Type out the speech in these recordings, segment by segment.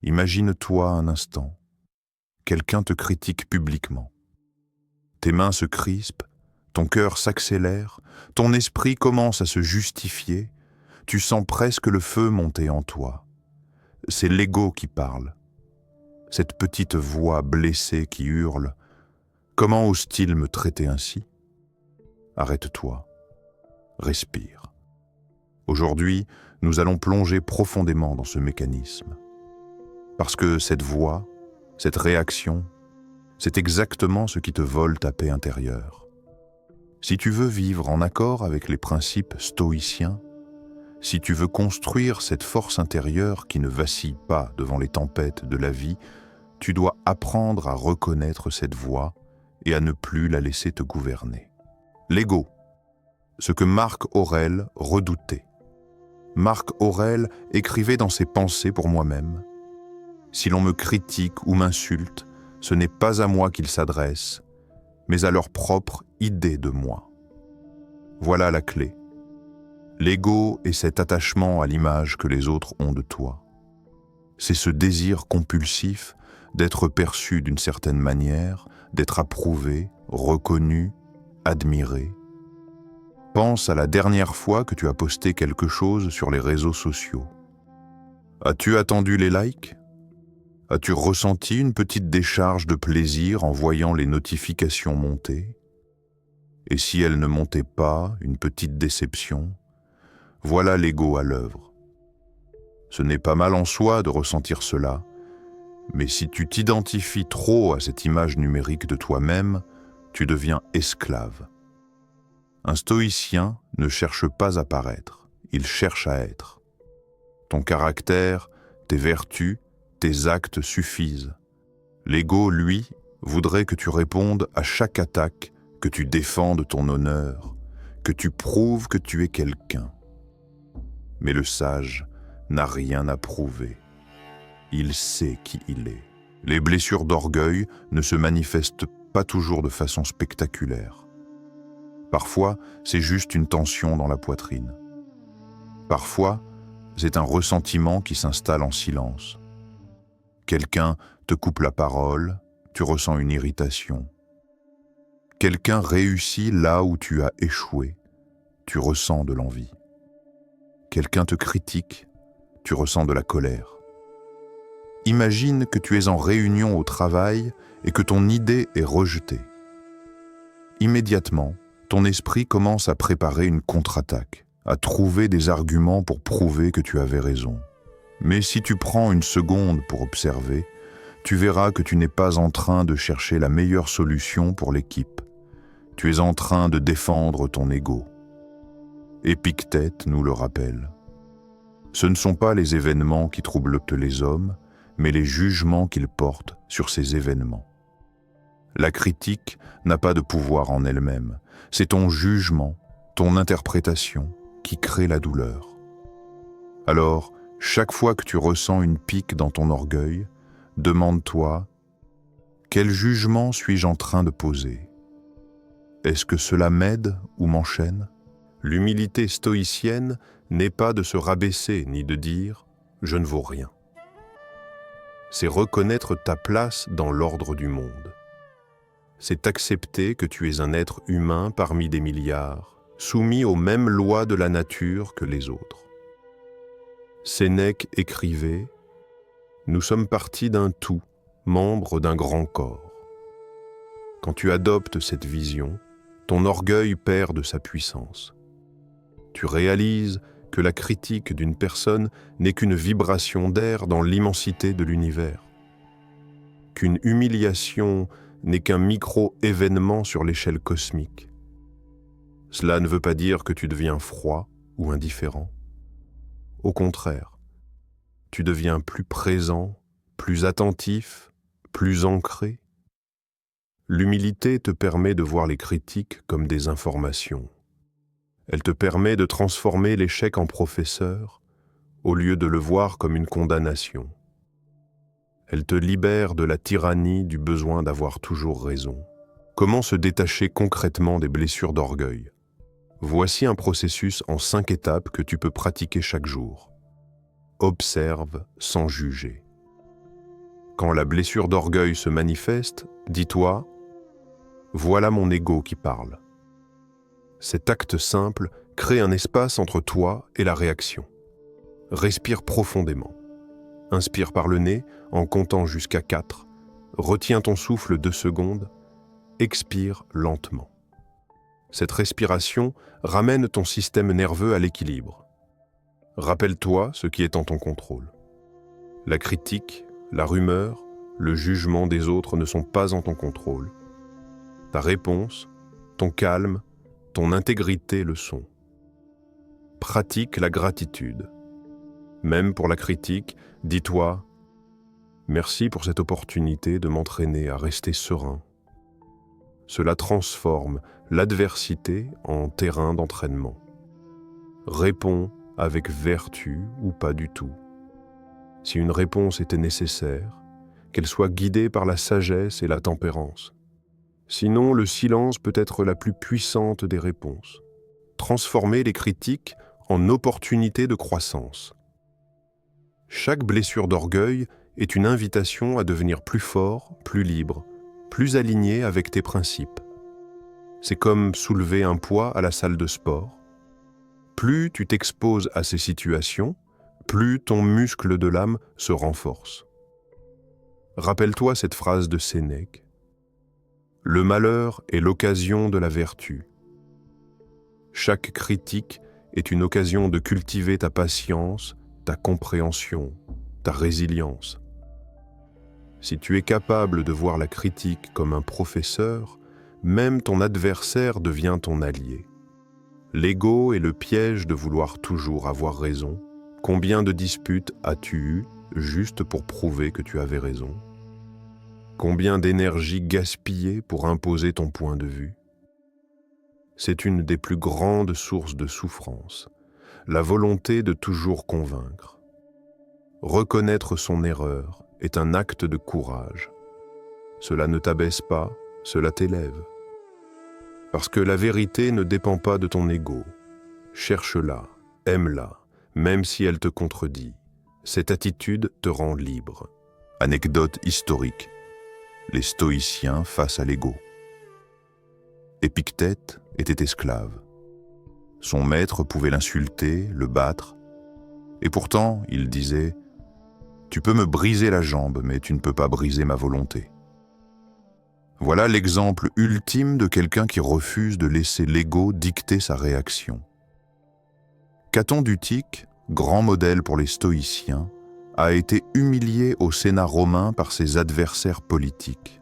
Imagine-toi un instant. Quelqu'un te critique publiquement. Tes mains se crispent, ton cœur s'accélère, ton esprit commence à se justifier, tu sens presque le feu monter en toi. C'est l'ego qui parle. Cette petite voix blessée qui hurle « Comment ose-t-il me traiter ainsi ?» Arrête-toi. Respire. Aujourd'hui, nous allons plonger profondément dans ce mécanisme. Parce que cette voix, cette réaction, c'est exactement ce qui te vole ta paix intérieure. Si tu veux vivre en accord avec les principes stoïciens, si tu veux construire cette force intérieure qui ne vacille pas devant les tempêtes de la vie, tu dois apprendre à reconnaître cette voix et à ne plus la laisser te gouverner. L'ego, ce que Marc Aurèle redoutait. Marc Aurèle écrivait dans ses pensées pour moi-même « Si l'on me critique ou m'insulte, ce n'est pas à moi qu'ils s'adressent, mais à leur propre idée de moi. » Voilà la clé. L'ego est cet attachement à l'image que les autres ont de toi. C'est ce désir compulsif d'être perçu d'une certaine manière, d'être approuvé, reconnu, admiré. Pense à la dernière fois que tu as posté quelque chose sur les réseaux sociaux. As-tu attendu les likes ? As-tu ressenti une petite décharge de plaisir en voyant les notifications monter ? Et si elles ne montaient pas, une petite déception ? Voilà l'ego à l'œuvre. Ce n'est pas mal en soi de ressentir cela, mais si tu t'identifies trop à cette image numérique de toi-même, tu deviens esclave. Un stoïcien ne cherche pas à paraître, il cherche à être. Ton caractère, tes vertus, tes actes suffisent. L'ego, lui, voudrait que tu répondes à chaque attaque, que tu défendes ton honneur, que tu prouves que tu es quelqu'un. Mais le sage n'a rien à prouver. Il sait qui il est. Les blessures d'orgueil ne se manifestent pas toujours de façon spectaculaire. Parfois, c'est juste une tension dans la poitrine. Parfois, c'est un ressentiment qui s'installe en silence. Quelqu'un te coupe la parole, tu ressens une irritation. Quelqu'un réussit là où tu as échoué, tu ressens de l'envie. Quelqu'un te critique, tu ressens de la colère. Imagine que tu es en réunion au travail et que ton idée est rejetée. Immédiatement, ton esprit commence à préparer une contre-attaque, à trouver des arguments pour prouver que tu avais raison. Mais si tu prends une seconde pour observer, tu verras que tu n'es pas en train de chercher la meilleure solution pour l'équipe. Tu es en train de défendre ton ego. Épictète nous le rappelle. Ce ne sont pas les événements qui troublent les hommes, mais les jugements qu'ils portent sur ces événements. La critique n'a pas de pouvoir en elle-même. C'est ton jugement, ton interprétation qui crée la douleur. Alors, chaque fois que tu ressens une pique dans ton orgueil, demande-toi « Quel jugement suis-je en train de poser ? Est-ce que cela m'aide ou m'enchaîne ?» L'humilité stoïcienne n'est pas de se rabaisser ni de dire « je ne vaux rien ». C'est reconnaître ta place dans l'ordre du monde. C'est accepter que tu es un être humain parmi des milliards, soumis aux mêmes lois de la nature que les autres. Sénèque écrivait « Nous sommes partis d'un tout, membres d'un grand corps ». Quand tu adoptes cette vision, ton orgueil perd de sa puissance. Tu réalises que la critique d'une personne n'est qu'une vibration d'air dans l'immensité de l'univers, qu'une humiliation n'est qu'un micro-événement sur l'échelle cosmique. Cela ne veut pas dire que tu deviens froid ou indifférent. Au contraire, tu deviens plus présent, plus attentif, plus ancré. L'humilité te permet de voir les critiques comme des informations. Elle te permet de transformer l'échec en professeur au lieu de le voir comme une condamnation. Elle te libère de la tyrannie du besoin d'avoir toujours raison. Comment se détacher concrètement des blessures d'orgueil ? Voici un processus en 5 étapes que tu peux pratiquer chaque jour. Observe sans juger. Quand la blessure d'orgueil se manifeste, dis-toi « Voilà mon ego qui parle ». Cet acte simple crée un espace entre toi et la réaction. Respire profondément. Inspire par le nez en comptant jusqu'à 4. Retiens ton souffle 2 secondes. Expire lentement. Cette respiration ramène ton système nerveux à l'équilibre. Rappelle-toi ce qui est en ton contrôle. La critique, la rumeur, le jugement des autres ne sont pas en ton contrôle. Ta réponse, ton calme, ton intégrité le sont. Pratique la gratitude. Même pour la critique, dis-toi « Merci pour cette opportunité de m'entraîner à rester serein ». Cela transforme l'adversité en terrain d'entraînement. Réponds avec vertu ou pas du tout. Si une réponse était nécessaire, qu'elle soit guidée par la sagesse et la tempérance. Sinon, le silence peut être la plus puissante des réponses. Transformer les critiques en opportunités de croissance. Chaque blessure d'orgueil est une invitation à devenir plus fort, plus libre, plus aligné avec tes principes. C'est comme soulever un poids à la salle de sport. Plus tu t'exposes à ces situations, plus ton muscle de l'âme se renforce. Rappelle-toi cette phrase de Sénèque. « Le malheur est l'occasion de la vertu. » Chaque critique est une occasion de cultiver ta patience, ta compréhension, ta résilience. Si tu es capable de voir la critique comme un professeur, même ton adversaire devient ton allié. L'ego est le piège de vouloir toujours avoir raison. Combien de disputes as-tu eues juste pour prouver que tu avais raison? Combien d'énergie gaspillée pour imposer ton point de vue? C'est une des plus grandes sources de souffrance, la volonté de toujours convaincre. Reconnaître son erreur est un acte de courage. Cela ne t'abaisse pas, cela t'élève. Parce que la vérité ne dépend pas de ton ego. Cherche-la, aime-la, même si elle te contredit. Cette attitude te rend libre. Anecdote historique. Les stoïciens face à l'ego. Épictète était esclave. Son maître pouvait l'insulter, le battre. Et pourtant, il disait « Tu peux me briser la jambe, mais tu ne peux pas briser ma volonté. » Voilà l'exemple ultime de quelqu'un qui refuse de laisser l'ego dicter sa réaction. Caton d'Utique, grand modèle pour les stoïciens, a été humilié au Sénat romain par ses adversaires politiques.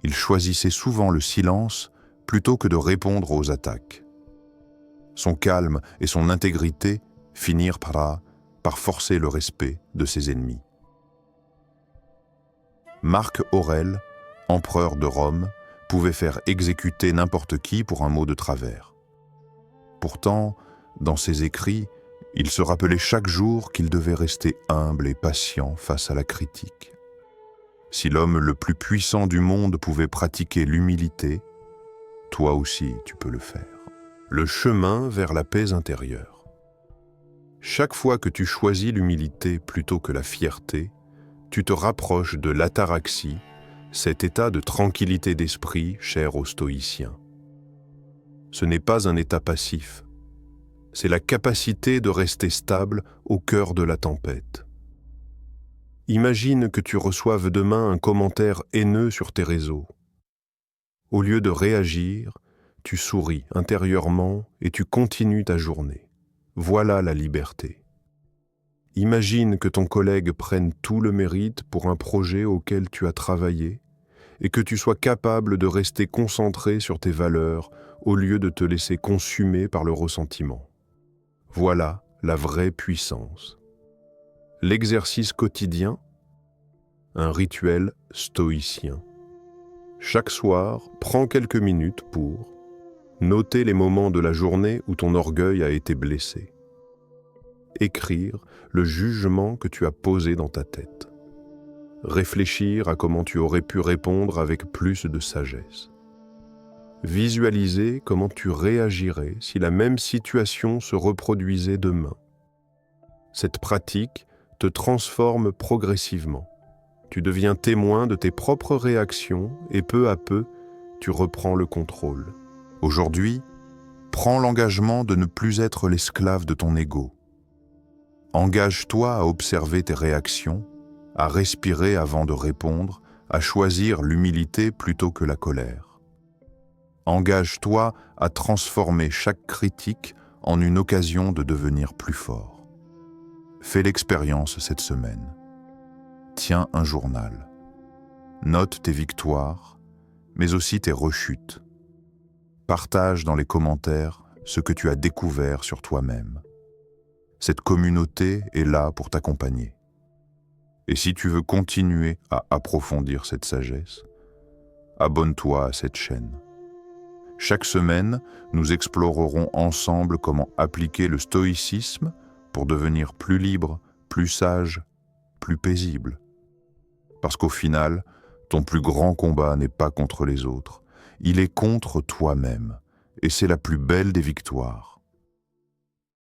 Il choisissait souvent le silence plutôt que de répondre aux attaques. Son calme et son intégrité finirent par forcer le respect de ses ennemis. Marc Aurèle, empereur de Rome, pouvait faire exécuter n'importe qui pour un mot de travers. Pourtant, dans ses écrits, il se rappelait chaque jour qu'il devait rester humble et patient face à la critique. Si l'homme le plus puissant du monde pouvait pratiquer l'humilité, toi aussi tu peux le faire. Le chemin vers la paix intérieure. Chaque fois que tu choisis l'humilité plutôt que la fierté, tu te rapproches de l'ataraxie, cet état de tranquillité d'esprit cher aux stoïciens. Ce n'est pas un état passif, c'est la capacité de rester stable au cœur de la tempête. Imagine que tu reçoives demain un commentaire haineux sur tes réseaux. Au lieu de réagir, tu souris intérieurement et tu continues ta journée. Voilà la liberté. Imagine que ton collègue prenne tout le mérite pour un projet auquel tu as travaillé et que tu sois capable de rester concentré sur tes valeurs au lieu de te laisser consumer par le ressentiment. Voilà la vraie puissance. L'exercice quotidien, un rituel stoïcien. Chaque soir, prends quelques minutes pour noter les moments de la journée où ton orgueil a été blessé. Écrire le jugement que tu as posé dans ta tête. Réfléchir à comment tu aurais pu répondre avec plus de sagesse. Visualiser comment tu réagirais si la même situation se reproduisait demain. Cette pratique te transforme progressivement. Tu deviens témoin de tes propres réactions et peu à peu, tu reprends le contrôle. Aujourd'hui, prends l'engagement de ne plus être l'esclave de ton ego. Engage-toi à observer tes réactions, à respirer avant de répondre, à choisir l'humilité plutôt que la colère. Engage-toi à transformer chaque critique en une occasion de devenir plus fort. Fais l'expérience cette semaine. Tiens un journal. Note tes victoires, mais aussi tes rechutes. Partage dans les commentaires ce que tu as découvert sur toi-même. Cette communauté est là pour t'accompagner. Et si tu veux continuer à approfondir cette sagesse, abonne-toi à cette chaîne. Chaque semaine, nous explorerons ensemble comment appliquer le stoïcisme pour devenir plus libre, plus sage, plus paisible. Parce qu'au final, ton plus grand combat n'est pas contre les autres, il est contre toi-même, et c'est la plus belle des victoires.